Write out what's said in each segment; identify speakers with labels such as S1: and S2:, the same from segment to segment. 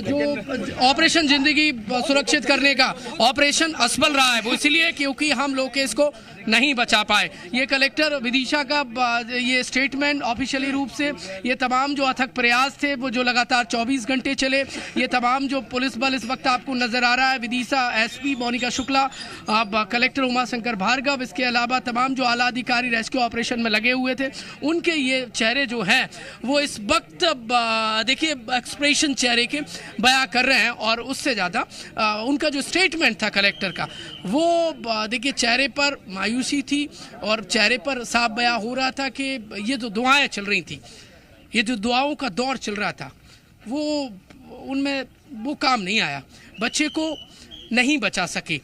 S1: जो ऑपरेशन जिंदगी सुरक्षित करने का ऑपरेशन असफल रहा है वो इसलिए क्योंकि हम लोकेश को नहीं बचा पाए। ये कलेक्टर विदिशा का ये स्टेटमेंट ऑफिशियली रूप से ये तमाम जो अथक प्रयास थे वो जो लगातार 24 घंटे चले, ये तमाम जो पुलिस बल इस वक्त आपको नजर आ रहा है, विदिशा एसपी मोनिका शुक्ला, अब कलेक्टर उमाशंकर भार्गव, इसके अलावा तमाम जो आला अधिकारी रेस्क्यू ऑपरेशन में लगे हुए थे, उनके ये चेहरे जो हैं वो इस वक्त देखिए एक्सप्रेशन चेहरे के बयां कर रहे हैं। और उससे ज़्यादा उनका जो स्टेटमेंट था कलेक्टर का वो देखिए चेहरे पर मायूसी थी और चेहरे पर साफ बयां हो रहा था कि ये जो दुआएं चल रही थी, ये जो दुआओं का दौर चल रहा था वो उनमें वो काम नहीं आया, बच्चे को नहीं बचा सके।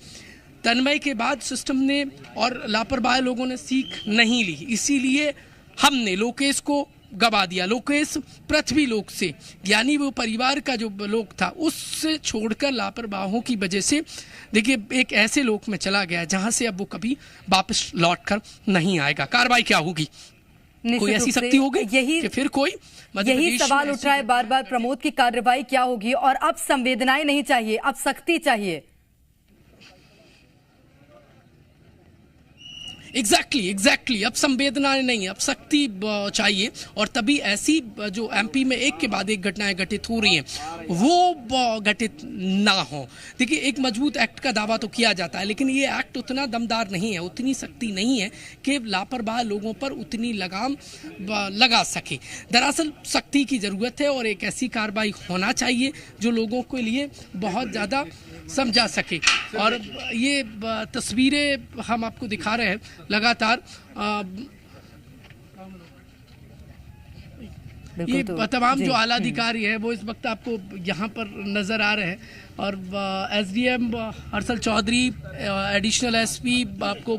S1: तन्मय के बाद सिस्टम ने और लापरवाह लोगों ने सीख नहीं ली, इसीलिए हमने लोकेश को गवा दिया। लोकेश पृथ्वी लोक से यानी वो परिवार का जो लोक था उससे छोड़कर लापरवाहों की वजह से देखिए एक ऐसे लोक में चला गया जहां से अब वो कभी वापस लौटकर नहीं आएगा। कार्रवाई क्या होगी? कोई ऐसी शक्ति होगी कि फिर कोई
S2: यही सवाल उठ रहा है बार बार प्रमोद की कार्रवाई क्या होगी? और अब संवेदनाएं नहीं चाहिए, अब सख्ती चाहिए।
S1: एग्जैक्टली अब संवेदनाएं नहीं, अब सख्ती चाहिए। और तभी ऐसी जो एमपी में एक के बाद एक घटनाएं घटित हो रही हैं वो घटित ना हो। देखिए एक मजबूत एक्ट का दावा तो किया जाता है लेकिन ये एक्ट उतना दमदार नहीं है, उतनी सख्ती नहीं है कि लापरवाह लोगों पर उतनी लगाम लगा सके। दरअसल सख्ती की ज़रूरत है और एक ऐसी कार्रवाई होना चाहिए जो लोगों के लिए बहुत ज़्यादा समझा सके। और ये तस्वीरें हम आपको दिखा रहे हैं लगातार, ये तमाम जो आला अधिकारी है वो इस वक्त आपको यहाँ पर नज़र आ रहे हैं। और SDM Harshal Chaudhary, additional SP आपको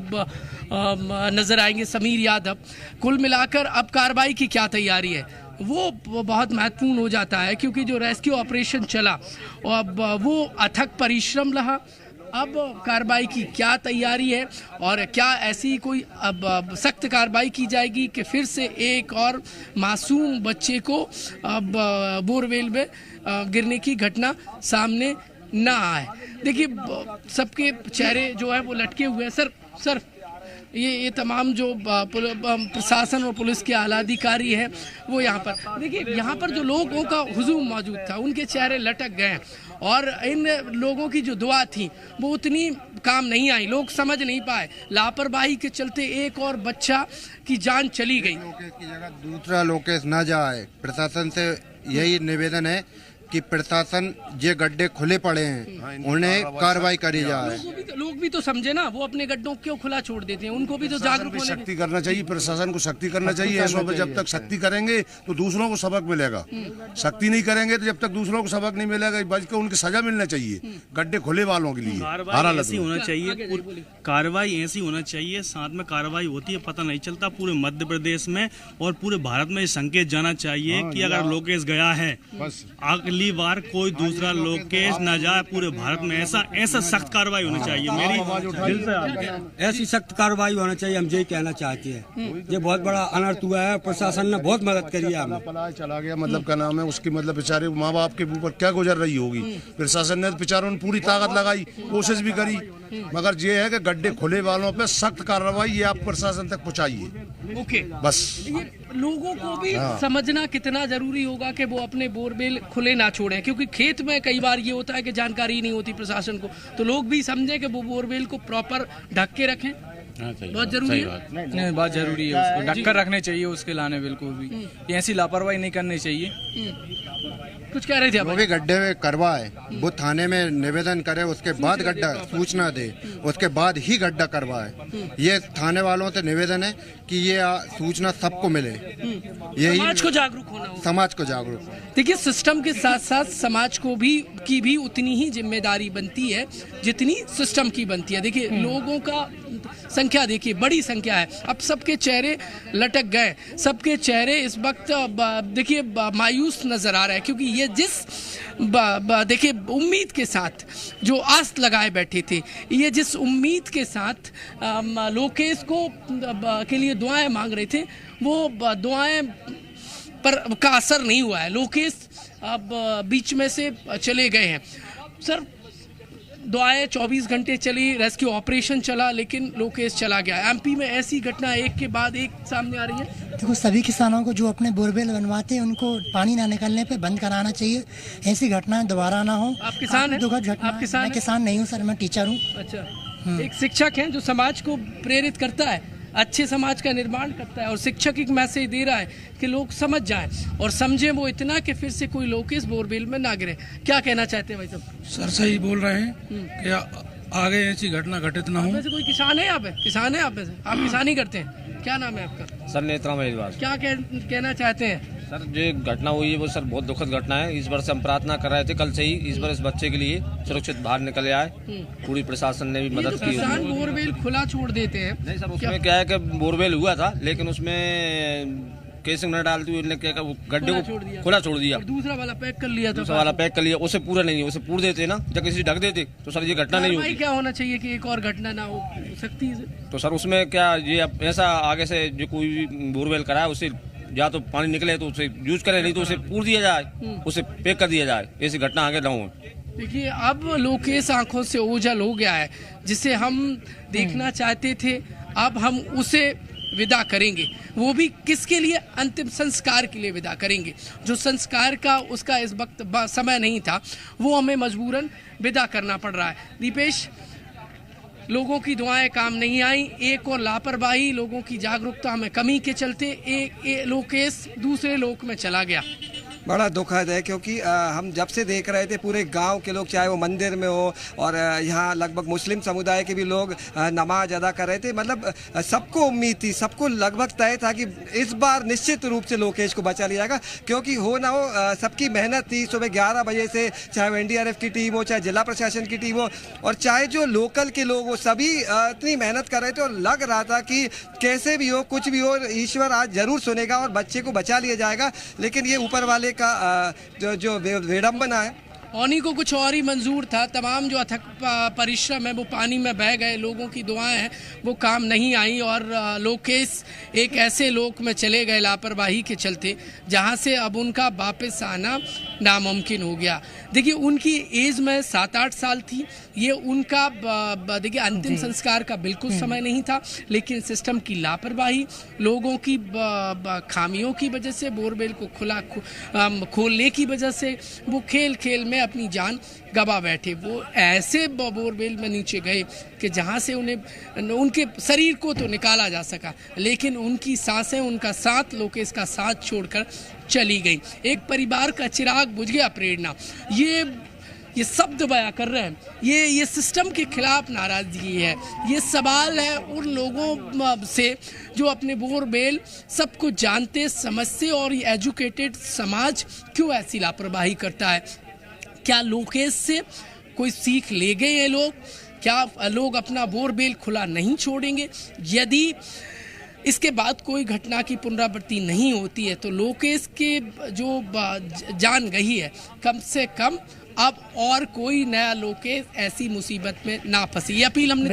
S1: नज़र आएंगे, समीर यादव। कुल मिलाकर अब कार्रवाई की क्या तैयारी है वो बहुत महत्वपूर्ण हो जाता है क्योंकि जो रेस्क्यू ऑपरेशन चला अब वो अथक परिश्रम रहा। अब कार्रवाई की क्या तैयारी है और क्या ऐसी कोई अब सख्त कार्रवाई की जाएगी कि फिर से एक और मासूम बच्चे को अब बोरवेल में गिरने की घटना सामने ना आए? देखिए सबके चेहरे जो है वो लटके हुए हैं। सर ये तमाम जो प्रशासन और पुलिस के आला अधिकारी हैं वो यहाँ पर देखिए, यहाँ पर जो लोगों का हुजूम मौजूद था उनके चेहरे लटक गए और इन लोगों की जो दुआ थी वो उतनी काम नहीं आई। लोग समझ नहीं पाए, लापरवाही के चलते एक और बच्चा की जान चली गई।
S3: लोकेश की जगह दूसरा लोकेश ना जाए, प्रशासन से यही निवेदन है कि प्रशासन ये गड्ढे खुले पड़े हैं उन्हें कार्रवाई करी जाए।
S1: लोग भी तो समझे ना, वो अपने गड्ढों क्यों खुला छोड़ देते हैं? उनको भी तो जागरूक होने
S4: सख्ती करना चाहिए, प्रशासन को सख्ती करना चाहिए। ऐसा जब तक सख्ती करेंगे तो दूसरों को सबक मिलेगा, सख्ती नहीं करेंगे तो जब तक दूसरों को सबक नहीं मिलेगा बल्कि उनकी सजा मिलना चाहिए गड्ढे खुले वालों के लिए।
S5: ऐसी होना चाहिए, कार्रवाई ऐसी होना चाहिए, साथ में कार्रवाई होती है पता नहीं चलता। पूरे मध्य प्रदेश में और पूरे भारत में संकेत जाना चाहिए कि अगर लोकेश गया है अगली बार कोई दूसरा लोकेश न जाए पूरे भारत में। ऐसा सख्त कार्रवाई होनी चाहिए। मेरी दिल से
S6: ऐसी सख्त कार्रवाई होना चाहिए, हम यही कहना चाहते हैं। ये बहुत बड़ा अनर्थ हुआ है, प्रशासन ने बहुत मदद करी है हमें।
S4: चला गया मतलब क्या नाम है उसकी, मतलब बेचारे माँ बाप के ऊपर क्या गुजर रही होगी। प्रशासन ने बेचारों ने पूरी ताकत लगाई, कोशिश भी करी, मगर ये है कि गड्ढे खुले वालों पे सख्त कार्रवाई ये आप प्रशासन तक पहुँचाइए।
S1: ओके
S4: बस
S1: लोगों को भी समझना कितना जरूरी होगा कि वो अपने बोरवेल खुले ना छोड़ें, क्योंकि खेत में कई बार ये होता है कि जानकारी नहीं होती प्रशासन को, तो लोग भी समझें कि वो बोरवेल को प्रॉपर ढक के रखें। बहुत जरूरी है,
S7: नहीं बहुत जरूरी है, उसको ढक कर रखने चाहिए, उसके लाने बिल्कुल भी ऐसी लापरवाही नहीं करनी चाहिए।
S1: कुछ कह रहे थे
S3: जो भी गड्ढे में करवाए वो थाने में निवेदन करे, उसके बाद गड्ढा सूचना दे, उसके बाद ही गड्ढा करवाए। ये थाने वालों से निवेदन है कि ये सूचना सबको मिले, यही
S1: समाज को जागरूक होना होगा।
S3: समाज को जागरूक।
S1: देखिए सिस्टम के साथ साथ समाज को भी उतनी ही जिम्मेदारी बनती है जितनी सिस्टम की बनती है। देखिए लोगों का संख्या देखिए बड़ी संख्या है, अब सबके चेहरे लटक गए, सबके चेहरे इस वक्त देखिए मायूस नजर आ रहा है क्योंकि ये जिस देखिए उम्मीद के साथ जो आस लगाए बैठे थे, ये जिस उम्मीद के साथ लोकेश को के लिए दुआएं मांग रहे थे वो दुआएं पर का असर नहीं हुआ है। लोकेश अब बीच में से चले गए हैं। सर, दुआएं 24 घंटे चली, रेस्क्यू ऑपरेशन चला, लेकिन लोकेश चला गया। एमपी में ऐसी घटना एक के बाद एक सामने आ रही है।
S8: देखो, सभी किसानों को जो अपने बोरवेल बनवाते हैं उनको पानी ना निकलने पे बंद कराना चाहिए। ऐसी घटनाएं दोबारा ना हो।
S1: आप किसान हैं?
S8: दुखद घटना।
S1: आप किसान
S8: मैं
S1: हैं?
S8: किसान नहीं हूँ सर, मैं टीचर हूँ।
S1: अच्छा, एक शिक्षक हैं जो समाज को प्रेरित करता है, अच्छे समाज का निर्माण करता है, और शिक्षक एक मैसेज दे रहा है कि लोग समझ जाएं और समझें वो इतना कि फिर से कोई लोकेश बोरवेल में ना गिरे। क्या कहना चाहते हैं भाई साहब?
S9: सर सही बोल रहे हैं कि आगे ऐसी घटना घटित ना हो।
S1: वैसे कोई किसान है यहाँ पे? किसान है आप में से? आप किसानी करते हैं? क्या नाम है आपका?
S10: सर नेत्रा महेश्वर।
S1: क्या कहना चाहते हैं?
S10: सर जो घटना हुई है वो सर बहुत दुखद घटना है। इस बार से हम प्रार्थना कर रहे थे कल से ही इस बार इस बच्चे के लिए सुरक्षित बाहर निकल आए। पूरी प्रशासन ने भी मदद की।
S1: किसान बोरवेल खुला छोड़ देते हैं।
S10: नहीं सर, उसमें क्या है कि बोरवेल हुआ था, लेकिन उसमें केसिंग न डालते हुए क्या गड्ढे को खुला छोड़ दिया।
S1: दूसरा वाला पैक कर लिया था।
S10: दूसरा वाला पैक कर लिया, उसे पूरा नहीं, उसे पूर देते ना, जब किसी ढक देते तो सर ये घटना नहीं होती।
S1: क्या होना चाहिए कि एक और घटना ना हो सकती है?
S10: तो सर उसमें क्या ये ऐसा आगे से जो कोई भी बोरवेल कराए उसे या तो पानी निकले तो उसे यूज करे, नहीं तो उसे पूर दिया जाए, उसे पैक कर दिया जाए। ऐसी घटना आगे ना हो।
S1: देखिए, अब लोकेश आंखों से ओझल हो गया है। जिसे हम देखना चाहते थे, अब हम उसे विदा करेंगे। वो भी किसके लिए? अंतिम संस्कार के लिए विदा करेंगे। जो संस्कार का उसका इस वक्त समय नहीं था, वो हमें मजबूरन विदा करना पड़ रहा है। दीपेश, लोगों की दुआएं काम नहीं आई, एक और लापरवाही, लोगों की जागरूकता में कमी के चलते एक लोकेश दूसरे लोक में चला गया।
S11: बड़ा दुखद है, क्योंकि हम जब से देख रहे थे पूरे गांव के लोग, चाहे वो मंदिर में हो और यहाँ लगभग मुस्लिम समुदाय के भी लोग नमाज अदा कर रहे थे। मतलब सबको उम्मीद थी, सबको लगभग तय था कि इस बार निश्चित रूप से लोकेश को बचा लिया जाएगा, क्योंकि हो ना हो सबकी मेहनत थी। सुबह 11 बजे से चाहे वो NDRF की टीम हो, चाहे जिला प्रशासन की टीम हो, और चाहे जो लोकल के लोग हो, सभी इतनी मेहनत कर रहे थे और लग रहा था कि कैसे भी हो, कुछ भी हो, ईश्वर आज जरूर सुनेगा और बच्चे को बचा लिया जाएगा। लेकिन ये ऊपर वाले का जो विडंबना है,
S1: उन्हीं को कुछ और ही मंजूर था। तमाम जो अथक परिश्रम है वो पानी में बह गए, लोगों की दुआएं हैं वो काम नहीं आई, और लोकेश एक ऐसे लोक में चले गए लापरवाही के चलते जहां से अब उनका वापस आना नामुमकिन हो गया। देखिए, उनकी एज में 7-8 साल थी। ये उनका देखिए अंतिम संस्कार का बिल्कुल समय नहीं था, लेकिन सिस्टम की लापरवाही, लोगों की खामियों की वजह से, बोरवेल को खोलने की वजह से वो खेल खेल में अपनी जान गवा बैठे। वो ऐसे बोरवेल में नीचे गए कि जहां से उन्हें उनके शरीर को तो निकाला जा सका, लेकिन उनकी सांसें, उनका साथ, लोकेश का साथ छोड़कर चली गई। एक परिवार का चिराग बुझ गया। प्रेरणा ये शब्द बयां कर रहे हैं, ये सिस्टम के खिलाफ नाराजगी है। ये सवाल है उन लोगों से जो अपने बोरवेल सब कुछ जानते समझते, और ये एजुकेटेड समाज क्यों ऐसी लापरवाही करता है? क्या लोकेश से कोई सीख ले गए हैं लोग? क्या लोग अपना बोरवेल खुला नहीं छोड़ेंगे? यदि इसके बाद कोई घटना की पुनरावृत्ति नहीं होती है तो लोकेश के जो जान गई है, कम से कम अब और कोई नया लोकेश ऐसी मुसीबत में ना फंसी। ये अपील हमने